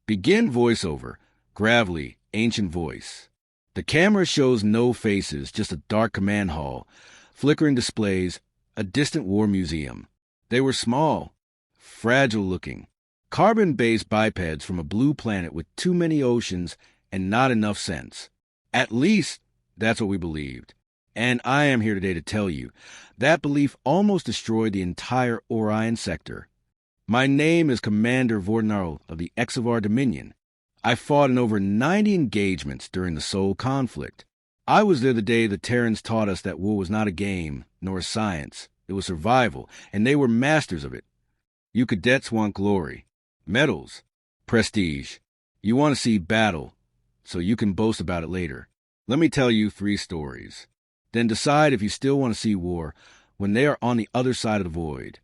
Begin voiceover. Gravelly, ancient voice. The camera shows no faces, just a dark command hall, flickering displays, a distant war museum. They were small, fragile-looking, carbon-based bipeds from a blue planet with too many oceans and not enough sense. At least, that's what we believed. And I am here today to tell you, that belief almost destroyed the entire Orion sector. My name is Commander Vornaro of the HFY Dominion. I fought in over 90 engagements during the Sol conflict. I was there the day the Terrans taught us that war was not a game, nor a science. It was survival, and they were masters of it. You cadets want glory, medals, prestige. You want to see battle, so you can boast about it later. Let me tell you 3 stories. Then decide if you still want to see war when they are on the other side of the void.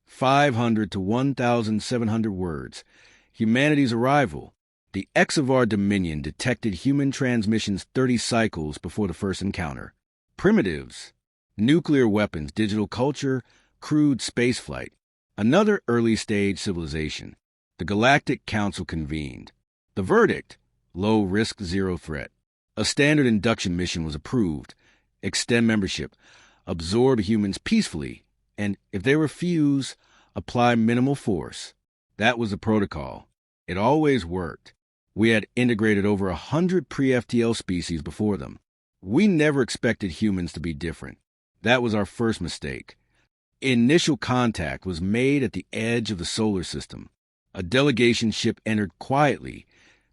500 to 1,700 words. Humanity's arrival. The HFY Dominion detected human transmissions 30 cycles before the first encounter. Primitives. Nuclear weapons, digital culture, crude spaceflight. Another early-stage civilization. The Galactic Council convened. The verdict: low risk, zero threat. A standard induction mission was approved. Extend membership. Absorb humans peacefully. And if they refuse, apply minimal force. That was the protocol. It always worked. We had integrated over 100 pre-FTL species before them. We never expected humans to be different. That was our first mistake. Initial contact was made at the edge of the solar system. A delegation ship entered quietly,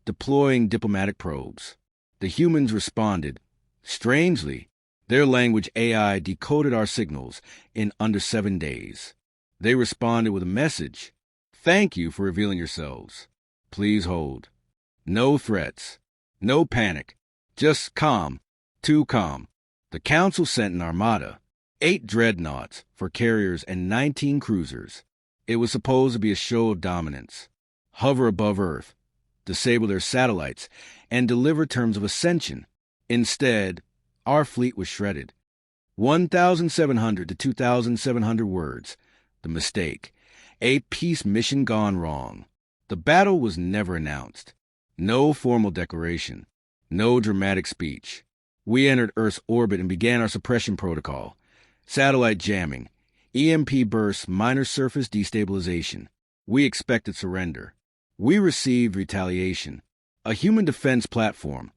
deploying diplomatic probes. The humans responded. Strangely, their language AI decoded our signals in under 7 days. They responded with a message. Thank you for revealing yourselves. Please hold. No threats. No panic. Just calm. Too calm. The Council sent an armada. 8 dreadnoughts for carriers and 19 cruisers. It was supposed to be a show of dominance. Hover above Earth, disable their satellites, and deliver terms of ascension. Instead, our fleet was shredded. 1,700 to 2,700 words. The mistake. A peace mission gone wrong. The battle was never announced. No formal declaration. No dramatic speech. We entered Earth's orbit and began our suppression protocol. Satellite jamming. EMP bursts, minor surface destabilization. We expected surrender. We received retaliation. A human defense platform.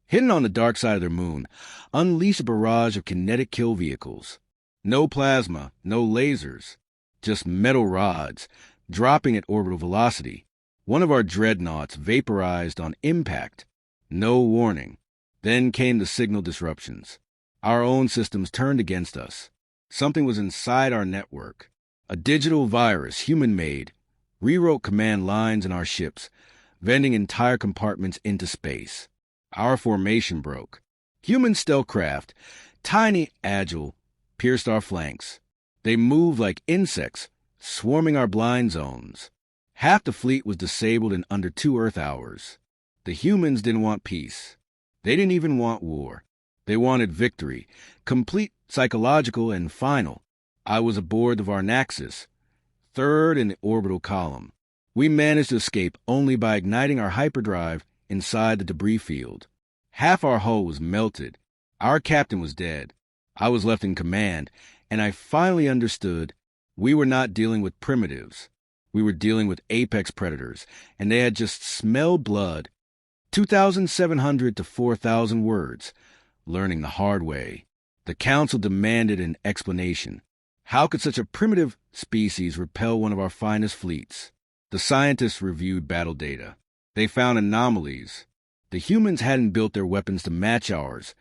Hidden on the dark side of their moon, unleashed a barrage of kinetic kill vehicles. No plasma, no lasers. Just metal rods, dropping at orbital velocity. One of our dreadnoughts vaporized on impact. No warning. Then came the signal disruptions. Our own systems turned against us. Something was inside our network. A digital virus, human-made, rewrote command lines in our ships, vending entire compartments into space. Our formation broke. Human stealth craft, tiny, agile, pierced our flanks. They moved like insects, swarming our blind zones. Half the fleet was disabled in under 2 Earth hours. The humans didn't want peace. They didn't even want war. They wanted victory, complete, psychological, and final. I was aboard the Varnaxis, 3rd in the orbital column. We managed to escape only by igniting our hyperdrive inside the debris field. Half our hull was melted. Our captain was dead. I was left in command, and I finally understood we were not dealing with primitives. We were dealing with apex predators, and they had just smelled blood. 2,700 to 4,000 words, learning the hard way. The Council demanded an explanation. How could such a primitive species repel one of our finest fleets? The scientists reviewed battle data. They found anomalies. The humans hadn't built their weapons to match ours.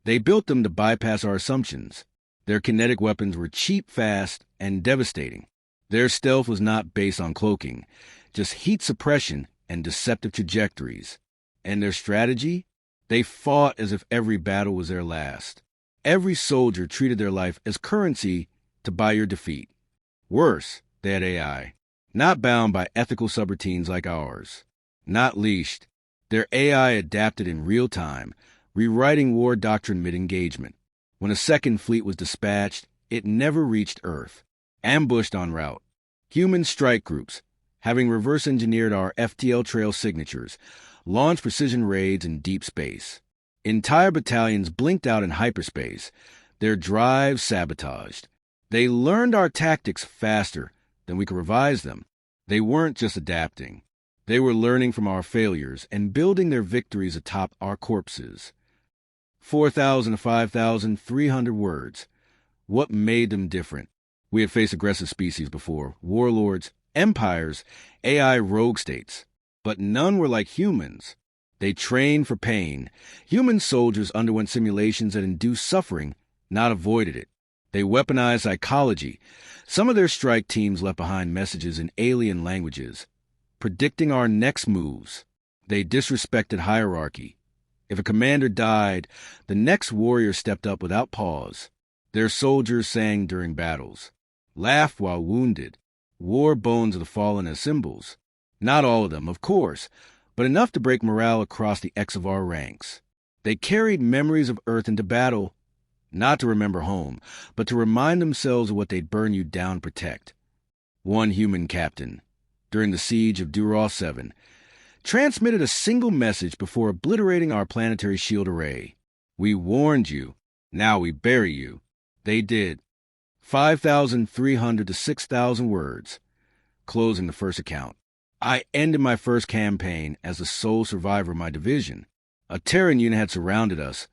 They built them to bypass our assumptions. Their kinetic weapons were cheap, fast, and devastating. Their stealth was not based on cloaking, just heat suppression and deceptive trajectories. And their strategy? They fought as if every battle was their last. Every soldier treated their life as currency to buy your defeat. Worse, they had AI, not bound by ethical subroutines like ours. Not leashed. Their AI adapted in real time, rewriting war doctrine mid-engagement. When a second fleet was dispatched, it never reached Earth. Ambushed en route. Human strike groups, having reverse-engineered our FTL trail signatures, launched precision raids in deep space. Entire battalions blinked out in hyperspace, their drives sabotaged. They learned our tactics faster than we could revise them. They weren't just adapting. They were learning from our failures and building their victories atop our corpses. 4,000 to 5,300 words. What made them different? We had faced aggressive species before, warlords, empires, AI rogue states. But none were like humans. They trained for pain. Human soldiers underwent simulations that induced suffering, not avoided it. They weaponized psychology. Some of their strike teams left behind messages in alien languages, predicting our next moves. They disrespected hierarchy. If a commander died, the next warrior stepped up without pause. Their soldiers sang during battles, laughed while wounded, wore bones of the fallen as symbols. Not all of them, of course, but enough to break morale across the X of our ranks. They carried memories of Earth into battle, not to remember home, but to remind themselves of what they'd burn you down to protect. One human captain, during the siege of Dural 7, transmitted a single message before obliterating our planetary shield array. We warned you. Now we bury you. They did. 5,300 to 6,000 words. Closing the first account. I ended my first campaign as the sole survivor of my division. A Terran unit had surrounded us,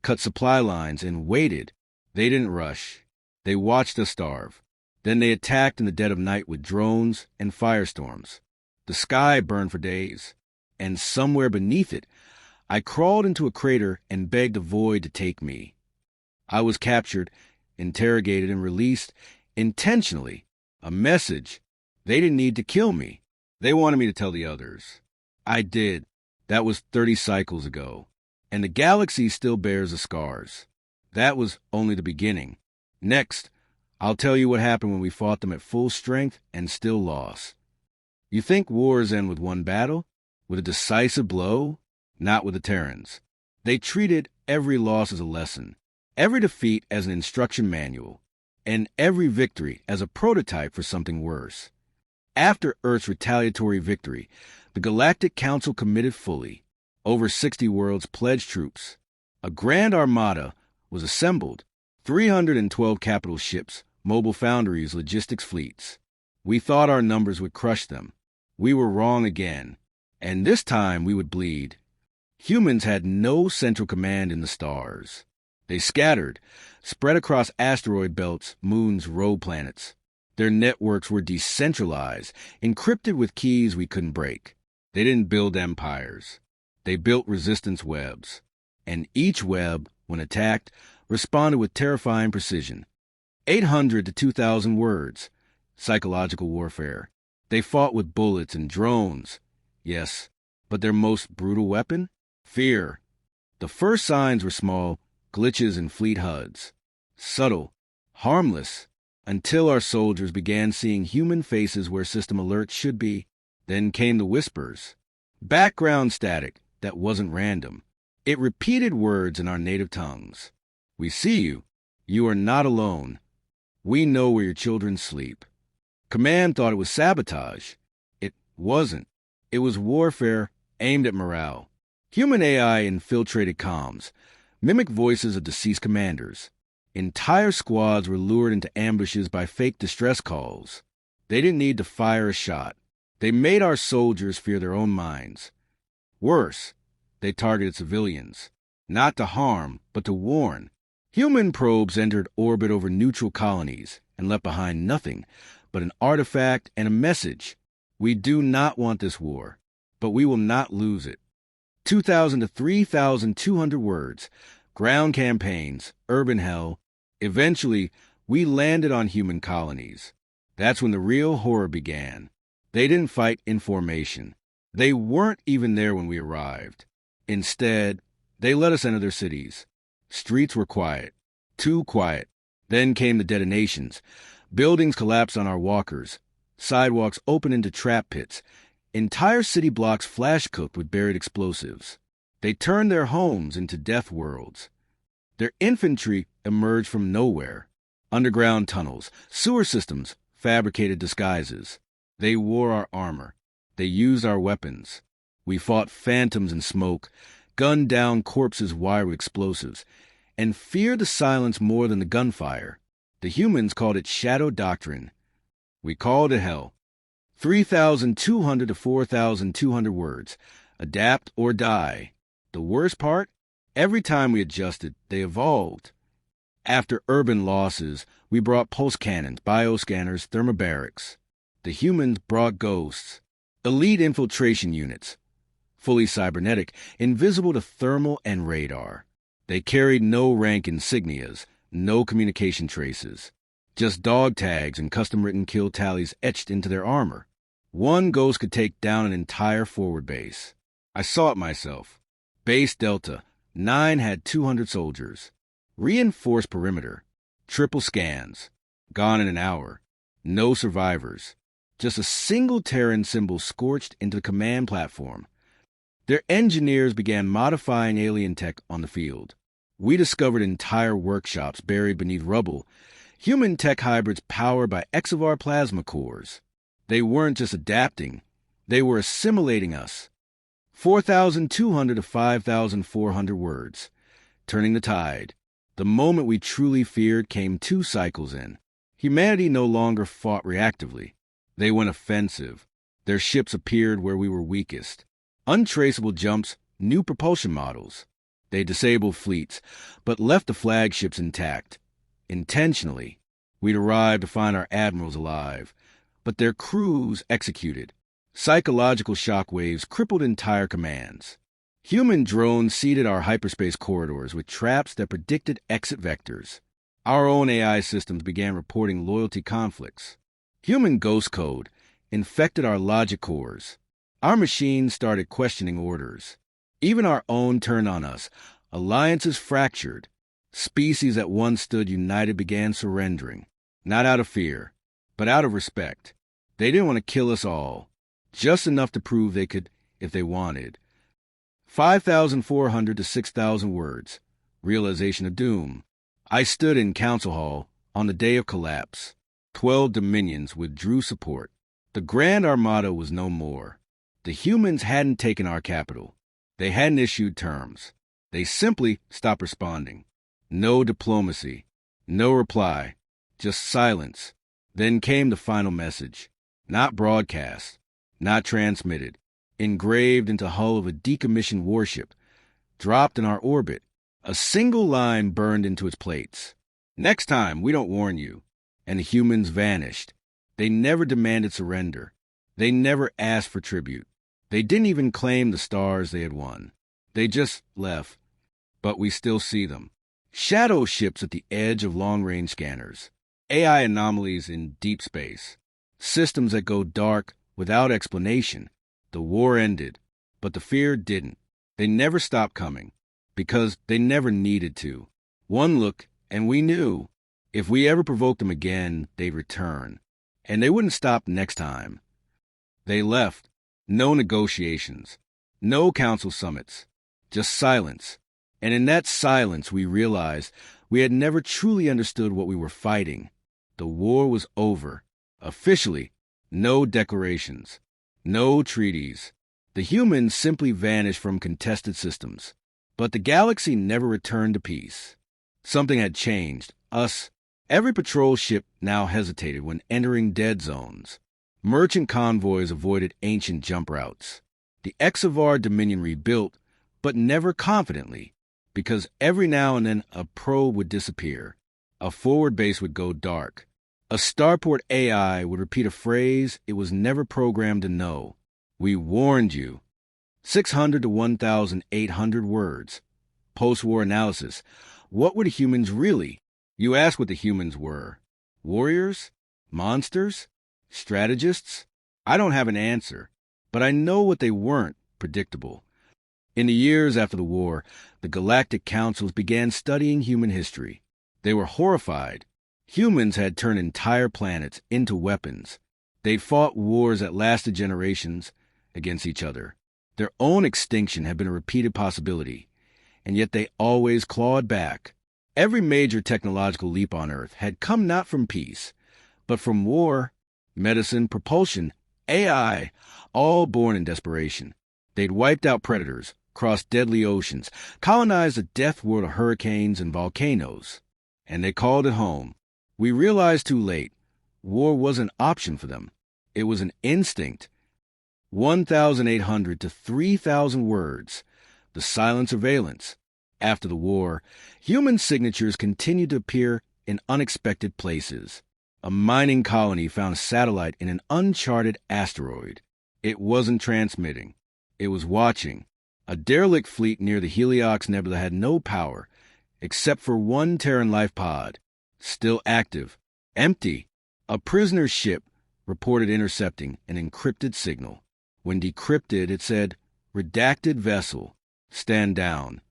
cut supply lines, and waited. They didn't rush. They watched us starve. Then they attacked in the dead of night with drones and firestorms. The sky burned for days, and somewhere beneath it, I crawled into a crater and begged the void to take me. I was captured, interrogated, and released intentionally. A message. They didn't need to kill me. They wanted me to tell the others. I did. That was 30 cycles ago. And the galaxy still bears the scars. That was only the beginning. Next, I'll tell you what happened when we fought them at full strength and still lost. You think wars end with one battle? With a decisive blow? Not with the Terrans. They treated every loss as a lesson, every defeat as an instruction manual, and every victory as a prototype for something worse. After Earth's retaliatory victory, the Galactic Council committed fully. Over 60 worlds pledged troops. A grand armada was assembled, 312 capital ships, mobile foundries, logistics fleets. We thought our numbers would crush them. We were wrong again, and this time we would bleed. Humans had no central command in the stars. They scattered, spread across asteroid belts, moons, rogue planets. Their networks were decentralized, encrypted with keys we couldn't break. They didn't build empires. They built resistance webs. And each web, when attacked, responded with terrifying precision. 800 to 2,000 words. Psychological warfare. They fought with bullets and drones. Yes, but their most brutal weapon? Fear. The first signs were small, glitches in fleet HUDs. Subtle, harmless, until our soldiers began seeing human faces where system alerts should be. Then came the whispers. Background static that wasn't random. It repeated words in our native tongues. We see you. You are not alone. We know where your children sleep. Command thought it was sabotage. It wasn't. It was warfare aimed at morale. Human AI infiltrated comms, mimicked voices of deceased commanders. Entire squads were lured into ambushes by fake distress calls. They didn't need to fire a shot. They made our soldiers fear their own minds. Worse, they targeted civilians, not to harm, but to warn. Human probes entered orbit over neutral colonies and left behind nothing but an artifact and a message. We do not want this war, but we will not lose it. 2,000 to 3,200 words, ground campaigns, urban hell. Eventually, we landed on human colonies. That's when the real horror began. They didn't fight in formation. They weren't even there when we arrived. Instead, they let us enter their cities. Streets were quiet, too quiet. Then came the detonations. Buildings collapsed on our walkers. Sidewalks opened into trap pits. Entire city blocks flash-cooked with buried explosives. They turned their homes into death worlds. Their infantry emerged from nowhere. Underground tunnels, sewer systems, fabricated disguises. They wore our armor. They used our weapons. We fought phantoms in smoke, gunned down corpses wired with explosives, and feared the silence more than the gunfire. The humans called it shadow doctrine. We called it hell. 3,200 to 4,200 words. Adapt or die. The worst part? Every time we adjusted, they evolved. After urban losses, we brought pulse cannons, bioscanners, thermobarics. The humans brought ghosts, elite infiltration units, fully cybernetic, invisible to thermal and radar. They carried no rank insignias, no communication traces, just dog tags and custom-written kill tallies etched into their armor. One ghost could take down an entire forward base. I saw it myself. Base Delta, 9 had 200 soldiers. Reinforced perimeter. Triple scans. Gone in an hour. No survivors. Just a single Terran symbol scorched into the command platform. Their engineers began modifying alien tech on the field. We discovered entire workshops buried beneath rubble, human tech hybrids powered by HFY plasma cores. They weren't just adapting, they were assimilating us. 4,200 to 5,400 words. Turning the tide. The moment we truly feared came 2 cycles in. Humanity no longer fought reactively. They went offensive. Their ships appeared where we were weakest. Untraceable jumps, new propulsion models. They disabled fleets, but left the flagships intact. Intentionally. We'd arrived to find our admirals alive, but their crews executed. Psychological shockwaves crippled entire commands. Human drones seeded our hyperspace corridors with traps that predicted exit vectors. Our own AI systems began reporting loyalty conflicts. Human ghost code infected our logic cores. Our machines started questioning orders. Even our own turned on us. Alliances fractured. Species that once stood united began surrendering. Not out of fear, but out of respect. They didn't want to kill us all. Just enough to prove they could if they wanted. 5,400 to 6,000 words. Realization of doom. I stood in Council Hall on the day of collapse. 12 dominions withdrew support. The Grand Armada was no more. The humans hadn't taken our capital. They hadn't issued terms. They simply stopped responding. No diplomacy. No reply. Just silence. Then came the final message. Not broadcast. Not transmitted. Engraved into the hull of a decommissioned warship. Dropped in our orbit. A single line burned into its plates. Next time, we don't warn you. And the humans vanished. They never demanded surrender. They never asked for tribute. They didn't even claim the stars they had won. They just left. But we still see them. Shadow ships at the edge of long-range scanners. AI anomalies in deep space. Systems that go dark without explanation. The war ended, but the fear didn't. They never stopped coming, because they never needed to. One look, and we knew. If we ever provoked them again, they'd return. And they wouldn't stop next time. They left. No negotiations. No council summits. Just silence. And in that silence, we realized we had never truly understood what we were fighting. The war was over. Officially, no declarations. No treaties. The humans simply vanished from contested systems. But the galaxy never returned to peace. Something had changed. Us. Every patrol ship now hesitated when entering dead zones. Merchant convoys avoided ancient jump routes. The Exavar Dominion rebuilt, but never confidently, because every now and then a probe would disappear. A forward base would go dark. A starport AI would repeat a phrase it was never programmed to know. We warned you. 600 to 1,800 words. Post-war analysis. What were the humans really? You asked what the humans were. Warriors? Monsters? Strategists? I don't have an answer, but I know what they weren't: predictable. In the years after the war, the Galactic Councils began studying human history. They were horrified. Humans had turned entire planets into weapons. They'd fought wars that lasted generations against each other. Their own extinction had been a repeated possibility, and yet they always clawed back. Every major technological leap on Earth had come not from peace, but from war. Medicine, propulsion, AI, all born in desperation. They'd wiped out predators, crossed deadly oceans, colonized a death world of hurricanes and volcanoes. And they called it home. We realized too late, war wasn't an option for them. It was an instinct. 1,800 to 3,000 words. The silent surveillance. After the war, human signatures continued to appear in unexpected places. A mining colony found a satellite in an uncharted asteroid. It wasn't transmitting. It was watching. A derelict fleet near the Heliox Nebula had no power, except for one Terran life pod, still active, empty. A prisoner ship reported intercepting an encrypted signal. When decrypted, it said, "Redacted vessel, stand down."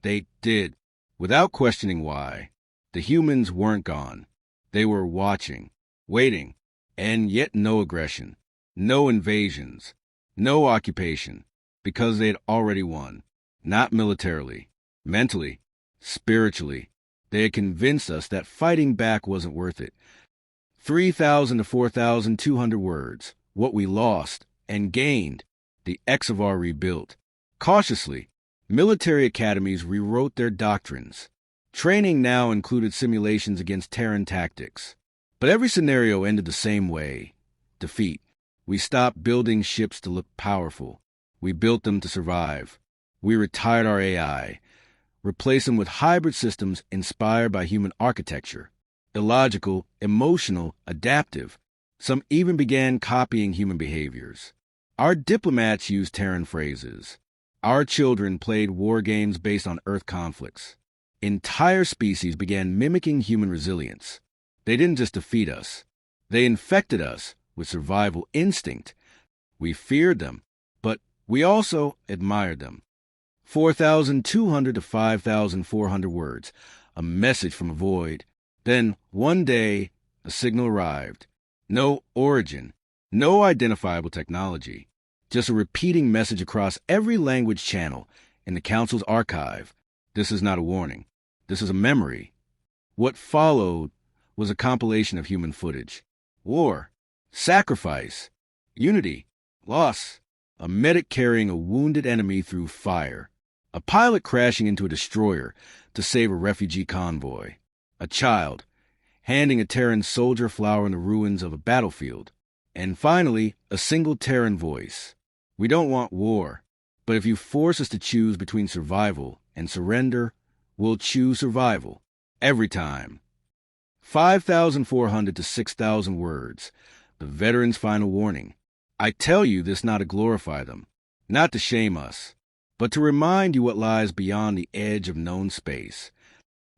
They did, without questioning why. The humans weren't gone. They were watching, waiting, and yet no aggression, no invasions, no occupation, because they had already won. Not militarily, mentally, spiritually. They had convinced us that fighting back wasn't worth it. 3,000 to 4,200 words, what we lost and gained, the HFY rebuilt. Cautiously, military academies rewrote their doctrines. Training now included simulations against Terran tactics. But every scenario ended the same way. Defeat. We stopped building ships to look powerful. We built them to survive. We retired our AI, replaced them with hybrid systems inspired by human architecture. Illogical, emotional, adaptive. Some even began copying human behaviors. Our diplomats used Terran phrases. Our children played war games based on Earth conflicts. Entire species began mimicking human resilience. They didn't just defeat us. They infected us with survival instinct. We feared them, but we also admired them. 4,200 to 5,400 words, a message from a void. Then, one day, a signal arrived. No origin, no identifiable technology, just a repeating message across every language channel in the Council's archive. This is not a warning. This is a memory. What followed was a compilation of human footage. War, sacrifice, unity, loss, a medic carrying a wounded enemy through fire, a pilot crashing into a destroyer to save a refugee convoy, a child handing a Terran soldier flower in the ruins of a battlefield, and finally, a single Terran voice. We don't want war, but if you force us to choose between survival and surrender, we'll choose survival, every time. 5,400 to 6,000 words, the veterans' final warning. I tell you this not to glorify them, not to shame us, but to remind you what lies beyond the edge of known space.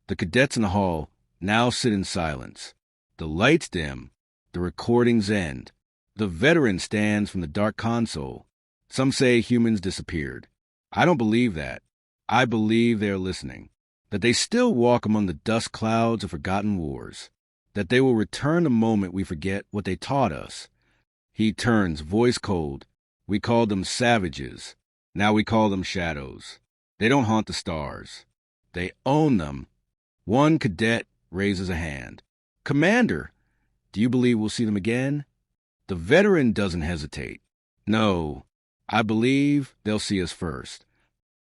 The cadets in the hall now sit in silence. The lights dim, the recordings end. The veteran stands from the dark console. Some say humans disappeared. I don't believe that. I believe they're listening. That they still walk among the dust clouds of forgotten wars, that they will return the moment we forget what they taught us. He turns, voice cold. We called them savages. Now we call them shadows. They don't haunt the stars. They own them. One cadet raises a hand. "Commander, do you believe we'll see them again?" The veteran doesn't hesitate. "No, I believe they'll see us first."